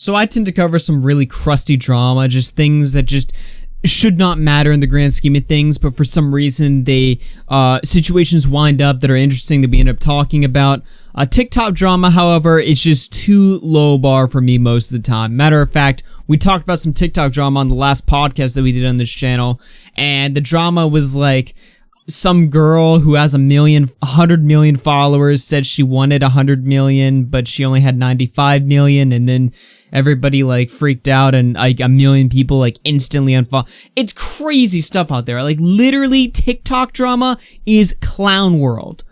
So I tend to cover some really crusty drama, just things that just should not matter in the grand scheme of things, but for some reason they situations wind up that are interesting that we end up talking about. TikTok drama, however, is just too low bar for me most of the time. Matter of fact, we talked about some TikTok drama on the last podcast that we did on this channel, and the drama was like some girl who has 100 million followers said she wanted 100 million, but she only had 95 million, and then everybody like freaked out and like a million people like instantly unfollow. It's crazy stuff out there. Like literally TikTok drama is clown world.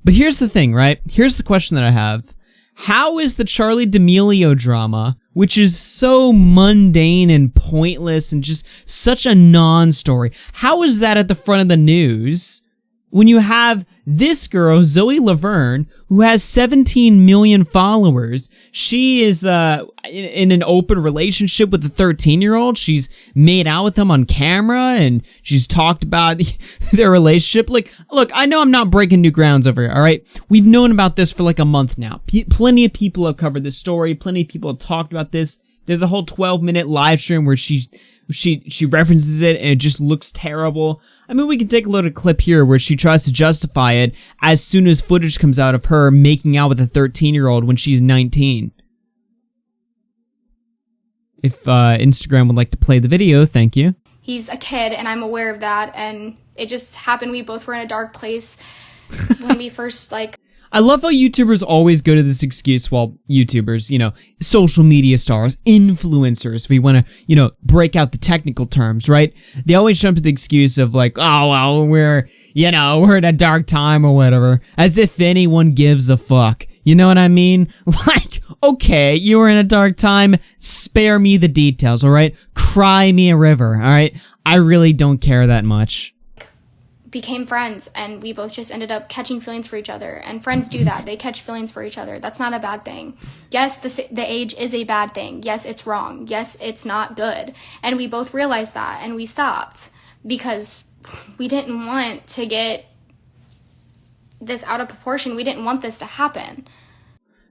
But here's the thing, right? Here's the question that I have. How is the Charli D'Amelio drama, which is so mundane and pointless and just such a non-story, how is that at the front of the news when you have this girl, Zoe Laverne, who has 17 million followers? She is in an open relationship with a 13-year-old. She's made out with him on camera, and she's talked about their relationship. Like, look, I know I'm not breaking new grounds over here, all right? We've known about this for like a month now. Plenty of people have covered this story. Plenty of people have talked about this. There's a whole 12-minute live stream where she references it, and it just looks terrible. I mean, we can take a little clip here where she tries to justify it as soon as footage comes out of her making out with a 13-year-old when she's 19. If Instagram would like to play the video, thank you. He's a kid, and I'm aware of that, and it just happened. We both were in a dark place when we first, like... I love how YouTubers always go to this excuse. Well, YouTubers, you know, social media stars, influencers, if we want to, you know, break out the technical terms, right? They always jump to the excuse of like, oh, well, we're in a dark time or whatever, as if anyone gives a fuck. You know what I mean? Like, okay, you were in a dark time, spare me the details, alright? Cry me a river, alright? I really don't care that much. Became friends, and we both just ended up catching feelings for each other, and friends do that. They catch feelings for each other. That's not a bad thing. Yes, the age is a bad thing. Yes, it's wrong. Yes, it's not good, and we both realized that, and we stopped because we didn't want to get this out of proportion. We didn't want this to happen.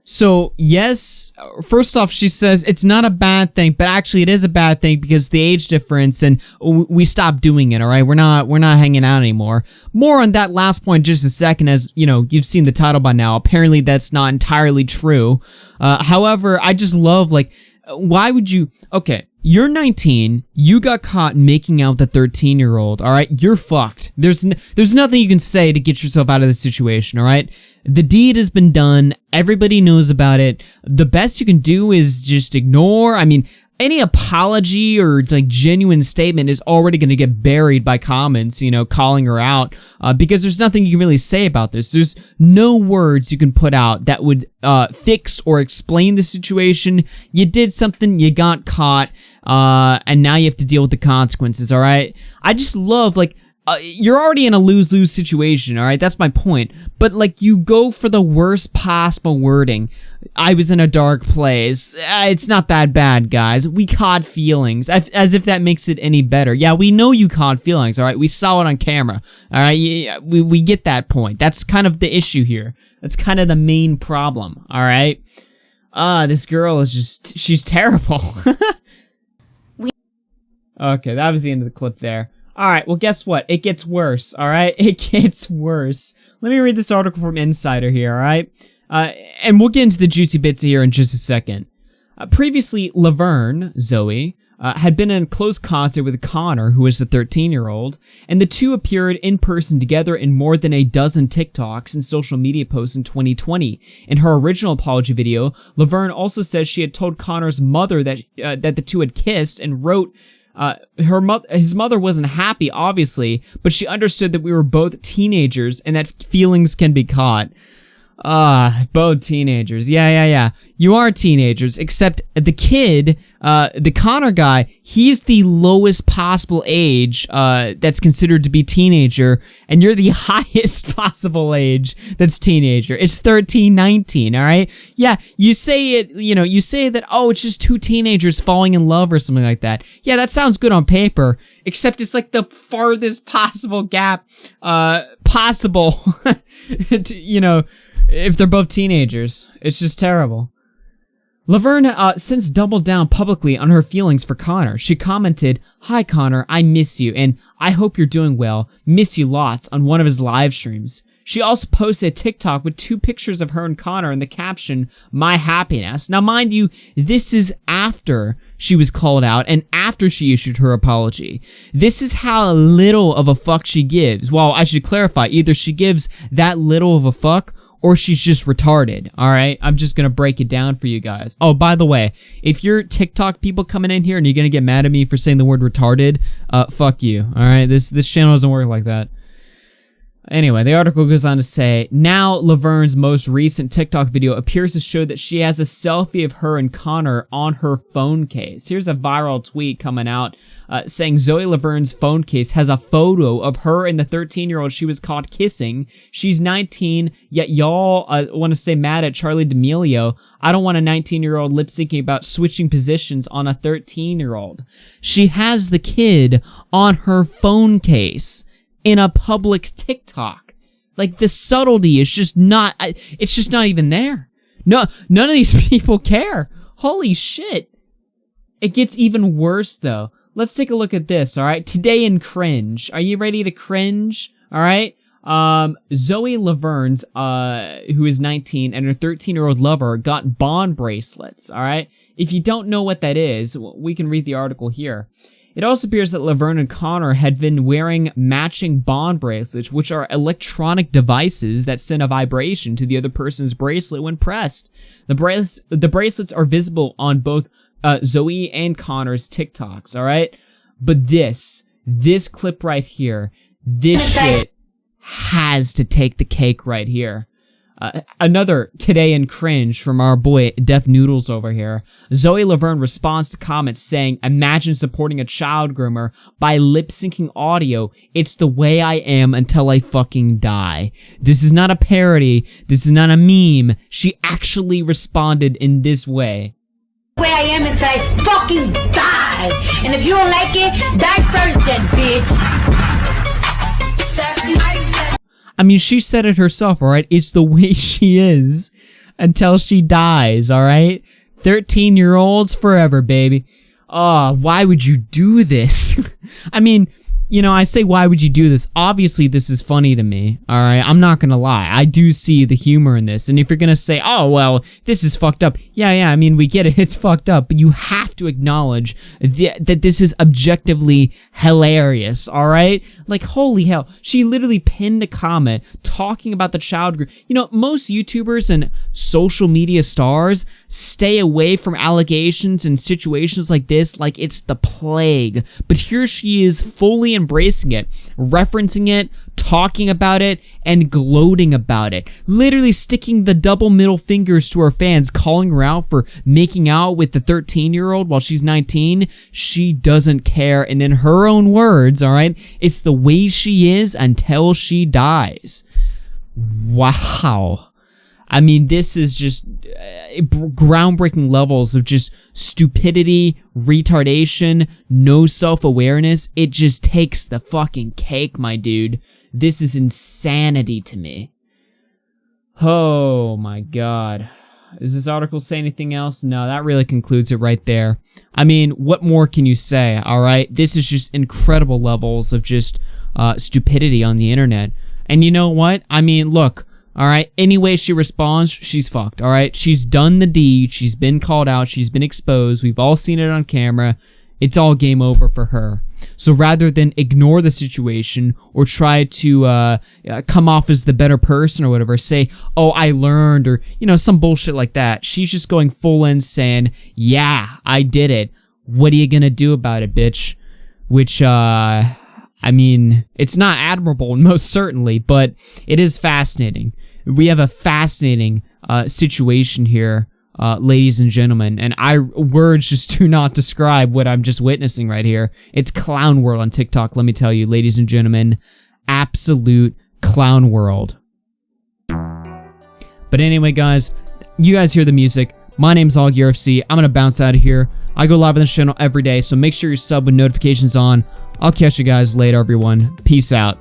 So, yes, first off, she says it's not a bad thing, but actually it is a bad thing because the age difference, and we stopped doing it, alright? We're not hanging out anymore. More on that last point in just a second, as, you know, you've seen the title by now. Apparently that's not entirely true. However, I just love, like, why would you... Okay, you're 19, you got caught making out with a 13-year-old, alright? You're fucked. There's nothing you can say to get yourself out of this situation, alright? The deed has been done, everybody knows about it. The best you can do is just ignore. I mean, any apology or like genuine statement is already going to get buried by comments, you know, calling her out, because there's nothing you can really say about this. There's no words you can put out that would fix or explain the situation. You did something, you got caught, and now you have to deal with the consequences, alright? I just love, like, you're already in a lose-lose situation, alright? That's my point. But, like, you go for the worst possible wording. I was in a dark place. It's not that bad, guys. We caught feelings. As if that makes it any better. Yeah, we know you caught feelings, alright? We saw it on camera, alright? We get that point. That's kind of the issue here. That's kind of the main problem, alright? This girl is just... she's terrible. Okay, that was the end of the clip there. Alright, well guess what? It gets worse, alright? It gets worse. Let me read this article from Insider here, alright? And we'll get into the juicy bits here in just a second. Previously, Laverne, Zoe, had been in a close concert with Connor, who was a 13-year-old, and the two appeared in person together in more than a dozen TikToks and social media posts in 2020. In her original apology video, Laverne also says she had told Connor's mother that the two had kissed, and wrote, his mother wasn't happy, obviously, but she understood that we were both teenagers and that feelings can be caught. Both teenagers. Yeah. You are teenagers, except the kid, the Connor guy, he's the lowest possible age, that's considered to be teenager, and you're the highest possible age that's teenager. It's 13, 19, alright? Yeah, you say that, oh, it's just two teenagers falling in love or something like that. Yeah, that sounds good on paper, except it's like the farthest possible gap, possible, to, you know, if they're both teenagers. It's just terrible. Laverne since doubled down publicly on her feelings for Connor. She commented, "Hi Connor, I miss you, and I hope you're doing well. Miss you lots," on one of his live streams. She also posted a TikTok with 2 pictures of her and Connor and the caption, "My happiness." Now, mind you, this is after she was called out and after she issued her apology. This is how little of a fuck she gives. Well, I should clarify, either she gives that little of a fuck or she's just retarded, alright? I'm just gonna break it down for you guys. Oh, by the way, if you're TikTok people coming in here and you're gonna get mad at me for saying the word retarded, fuck you, alright? This channel doesn't work like that. Anyway, the article goes on to say, now Laverne's most recent TikTok video appears to show that she has a selfie of her and Connor on her phone case. Here's a viral tweet coming out saying Zoe Laverne's phone case has a photo of her and the 13-year-old she was caught kissing. She's 19, yet y'all want to stay mad at Charli D'Amelio. I don't want a 19-year-old lip-syncing about switching positions on a 13-year-old. She has the kid on her phone case in a public TikTok. Like, the subtlety is just not, it's just not even there. No, none of these people care. Holy shit. It gets even worse, though. Let's take a look at this, alright? Today in cringe. Are you ready to cringe? Alright? Zoe Laverne's, who is 19, and her 13-year-old lover got bond bracelets, alright? If you don't know what that is, we can read the article here. It also appears that Laverne and Connor had been wearing matching bond bracelets, which are electronic devices that send a vibration to the other person's bracelet when pressed. The bracelets are visible on both Zoe and Connor's TikToks, alright? But this clip right here, this shit has to take the cake right here. Another Today in Cringe from our boy Def Noodles over here. Zoe Laverne responds to comments saying, imagine supporting a child groomer by lip-syncing audio. It's the way I am until I fucking die. This is not a parody. This is not a meme. She actually responded in this way. The way I am until I fucking die. And if you don't like it, die first then, bitch. I mean, she said it herself, alright? It's the way she is until she dies, alright? 13-year-olds forever, baby. Why would you do this? I mean, you know, I say, why would you do this? Obviously, this is funny to me, alright? I'm not gonna lie. I do see the humor in this. And if you're gonna say, oh, well, this is fucked up. Yeah, I mean, we get it. It's fucked up. But you have to acknowledge that this is objectively hilarious, alright? Like, holy hell. She literally pinned a comment talking about the child group. You know, most YouTubers and social media stars stay away from allegations and situations like this like it's the plague. But here she is fully embracing it, referencing it, talking about it, and gloating about it. Literally sticking the double middle fingers to her fans, calling her out for making out with the 13-year-old while she's 19. She doesn't care. And in her own words, alright, it's the way she is until she dies. Wow. I mean, this is just groundbreaking levels of just stupidity, retardation, no self-awareness. It just takes the fucking cake, my dude. This is insanity to me. Oh my god. Does this article say anything else? No, that really concludes it right there. I mean, what more can you say, alright? This is just incredible levels of just stupidity on the internet. And you know what? I mean, look, alright, any way she responds, she's fucked, alright? She's done the deed, she's been called out, she's been exposed, we've all seen it on camera. It's all game over for her. So rather than ignore the situation or try to come off as the better person or whatever, say, oh, I learned, or, you know, some bullshit like that, she's just going full in saying, yeah, I did it. What are you gonna do about it, bitch? Which, I mean, it's not admirable, most certainly, but it is fascinating. We have a fascinating situation here, ladies and gentlemen, and words just do not describe what I'm just witnessing right here. It's clown world on TikTok, let me tell you, ladies and gentlemen. Absolute clown world. But anyway, guys, you guys hear the music. My name's AugurFC. I'm gonna bounce out of here. I go live on this channel every day, so make sure you're subbed with notifications on. I'll catch you guys later, everyone. Peace out.